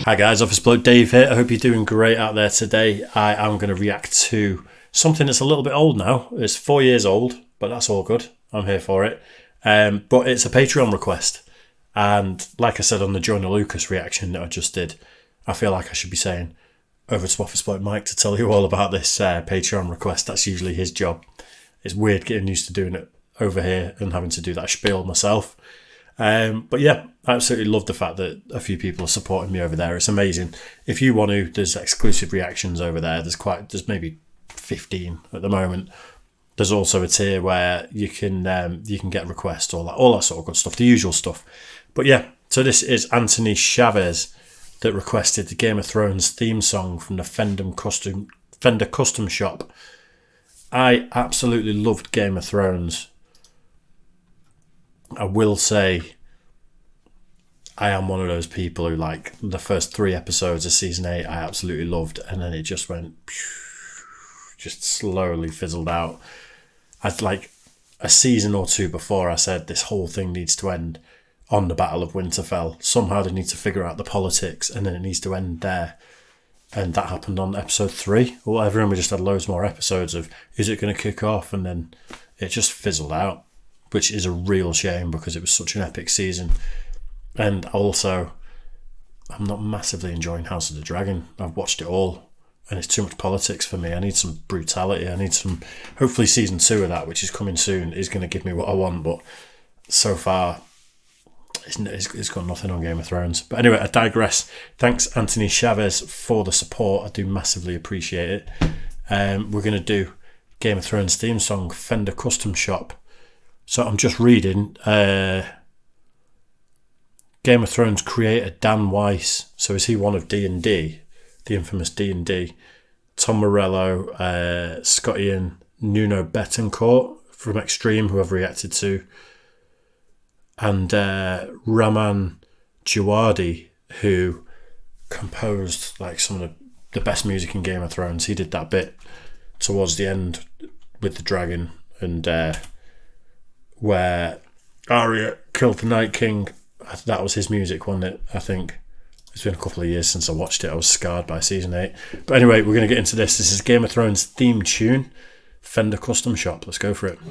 Hi guys, Office Bloke Dave here. I hope you're doing great out there today. I am going to react to something that's a little bit old now. It's 4 years old, but that's all good. I'm here for it. But it's a Patreon request. And like I said on the Jonah Lucas reaction that I just did, I feel like I should be saying over to Office Bloke Mike to tell you all about this Patreon request. That's usually his job. It's weird getting used to doing it over here and having to do that spiel myself. But yeah, I absolutely love the fact that a few people are supporting me over there. It's amazing. If you want to, there's exclusive reactions over there. There's maybe 15 at the moment. There's also a tier where you can get requests, all that sort of good stuff, the usual stuff. But yeah, so this is Anthony Chavez that requested the Game of Thrones theme song from the Fender Custom Shop. I absolutely loved Game of Thrones. I will say I am one of those people who, like, the first 3 episodes of season 8 I absolutely loved, and then it just went just slowly fizzled out. I'd like a season or 2 before I said this whole thing needs to end on the Battle of Winterfell. Somehow they need to figure out the politics and then it needs to end there. And that happened on episode 3 or whatever, and we just had loads more episodes of is it going to kick off, and then it just fizzled out, which is a real shame because it was such an epic season. And also, I'm not massively enjoying House of the Dragon. I've watched it all and it's too much politics for me. I need some brutality. I need some, hopefully season 2 of that, which is coming soon, is going to give me what I want. But so far, it's got nothing on Game of Thrones. But anyway, I digress. Thanks, Anthony Chavez, for the support. I do massively appreciate it. We're going to do Game of Thrones theme song, Fender Custom Shop. So I'm just reading Game of Thrones creator Dan Weiss. So is he one of D&D, the infamous D&D? Tom Morello, Scotty and Nuno Betancourt from Extreme, who I've reacted to, and Raman Djawadi, who composed like some of the best music in Game of Thrones. He did that bit towards the end with the dragon and where Arya killed the Night King. That was his music, wasn't it? I think. It's been a couple of years since I watched it. I was scarred by season 8. But anyway, we're going to get into this. This is Game of Thrones theme tune, Fender Custom Shop. Let's go for it. For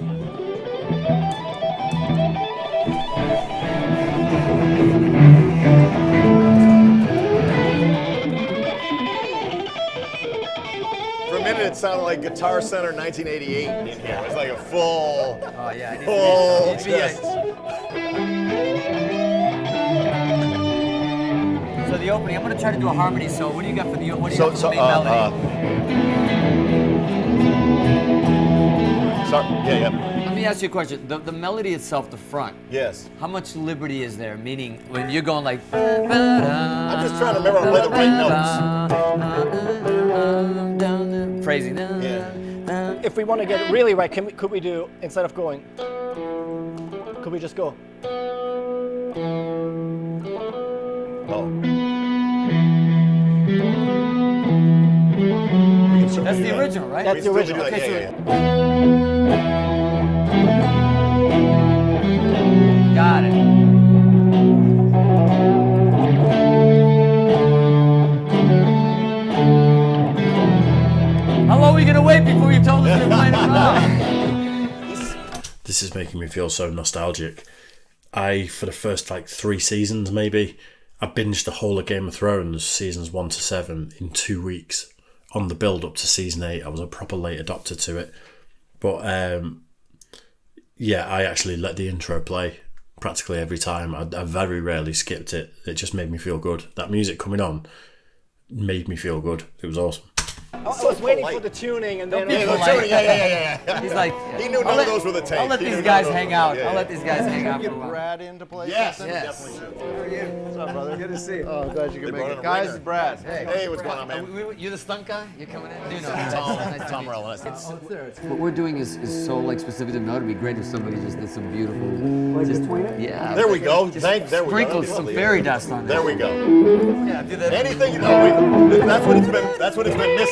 a minute, it sounded like Guitar Center 1988 in here. It was like a full. Oh yeah, So the opening, I'm gonna try to do a harmony. So what do you got for the what do you got for the main melody? Sorry. Yeah. Let me ask you a question. The melody itself, the front. Yes. How much liberty is there? Meaning when you're going like. I'm just trying to remember how to play the right notes. Phrasing. Yeah. If we want to get it really right, could we do, instead of going, could we just go? Oh. That's the original, right? That's the original. Okay, Got it. How long are we gonna wait before you told us you're playing it wrong? This is making me feel so nostalgic. For the first like 3 seasons maybe, I binged the whole of Game of Thrones, seasons 1 to 7, in 2 weeks on the build up to season 8. I was a proper late adopter to it. But yeah, I actually let the intro play practically every time. I very rarely skipped it. It just made me feel good. That music coming on made me feel good. It was awesome. I was waiting for the tuning and then... Yeah. He's like, He knew none of those were the tapes. I'll let these guys hang out. I'll let these guys hang out for a while. Brad in to play Yes, something? Yes. How are you? What's up, brother? Good to see you. Oh, glad you could They make brought it. in a Guys, ringer. it's Brad. Hey, what's going on, man? You the stunt guy? You coming in? Do know. Tom Morello. What we're doing is so like specific to know. It'd be great if somebody just did some beautiful. Just between it? Yeah. There we go. Just There we go. sprinkle some fairy dust on There there. we go. Yeah, do that. Anything, you know, that's what it's been missing. That's what it's been missing.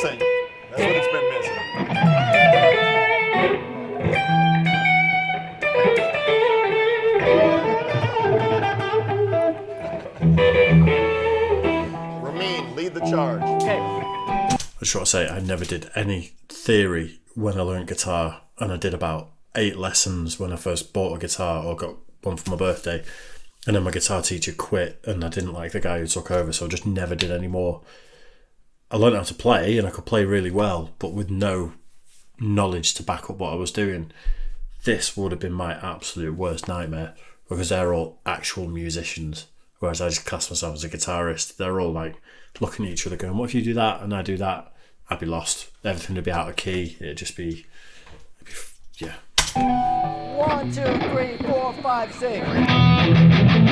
just want to say I never did any theory when I learned guitar, and I did about 8 lessons when I first bought a guitar or got one for my birthday, and then my guitar teacher quit and I didn't like the guy who took over, so I just never did any more. I learned how to play and I could play really well, but with no knowledge to back up what I was doing. This would have been my absolute worst nightmare, because they're all actual musicians, whereas I just class myself as a guitarist. They're all like looking at each other going, what if you do that and I do that? I'd be lost. Everything would be out of key. It'd just be yeah. 1, 2, 3, 4, 5, 6.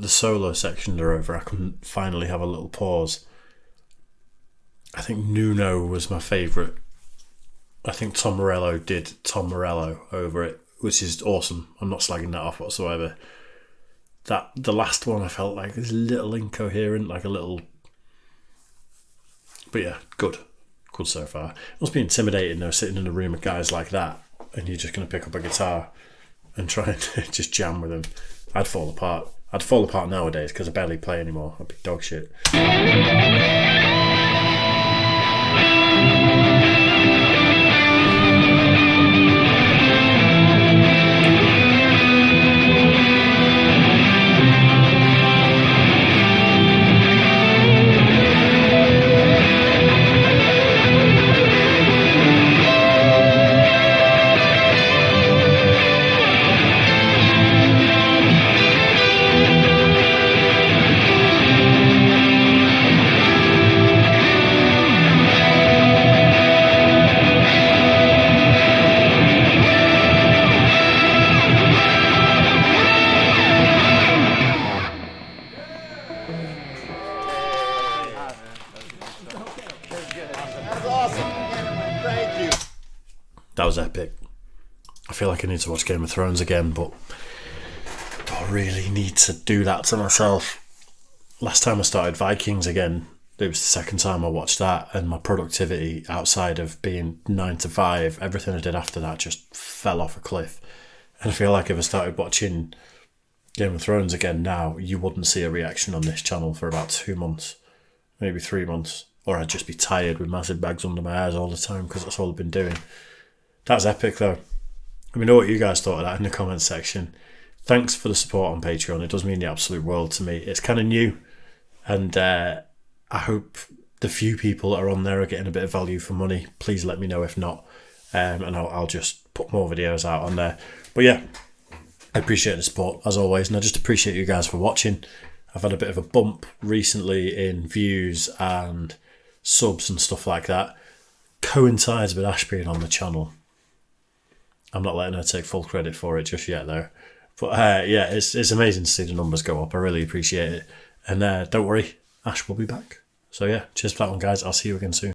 that the solo sections are over, I can finally have a little pause. I think Nuno was my favourite. I think Tom Morello did Tom Morello over it, which is awesome. I'm not slagging that off whatsoever. The last one I felt like was a little incoherent, like a little... But yeah, good so far. It must be intimidating though, sitting in a room with guys like that, and you're just going to pick up a guitar and try and just jam with them. I'd fall apart. I'd fall apart nowadays because I barely play anymore. I'd be dog shit. That's awesome. Thank you. That was epic. I feel like I need to watch Game of Thrones again, but do I really need to do that to myself? Last time I started Vikings again, it was the second time I watched that, and my productivity outside of being 9 to 5, everything I did after that just fell off a cliff. And I feel like if I started watching Game of Thrones again now, you wouldn't see a reaction on this channel for about 2 months, maybe 3 months, or I'd just be tired with massive bags under my eyes all the time because that's all I've been doing. That was epic though. Let me know what you guys thought of that in the comments section. Thanks for the support on Patreon. It does mean the absolute world to me. It's kind of new, and I hope the few people that are on there are getting a bit of value for money. Please let me know if not, and I'll just put more videos out on there. But yeah, I appreciate the support as always, and I just appreciate you guys for watching. I've had a bit of a bump recently in views and subs and stuff like that. Coincides with Ash being on the channel. I'm not letting her take full credit for it just yet though. But yeah, it's amazing to see the numbers go up. I really appreciate it. And don't worry, Ash will be back. So yeah, cheers for that one guys. I'll see you again soon.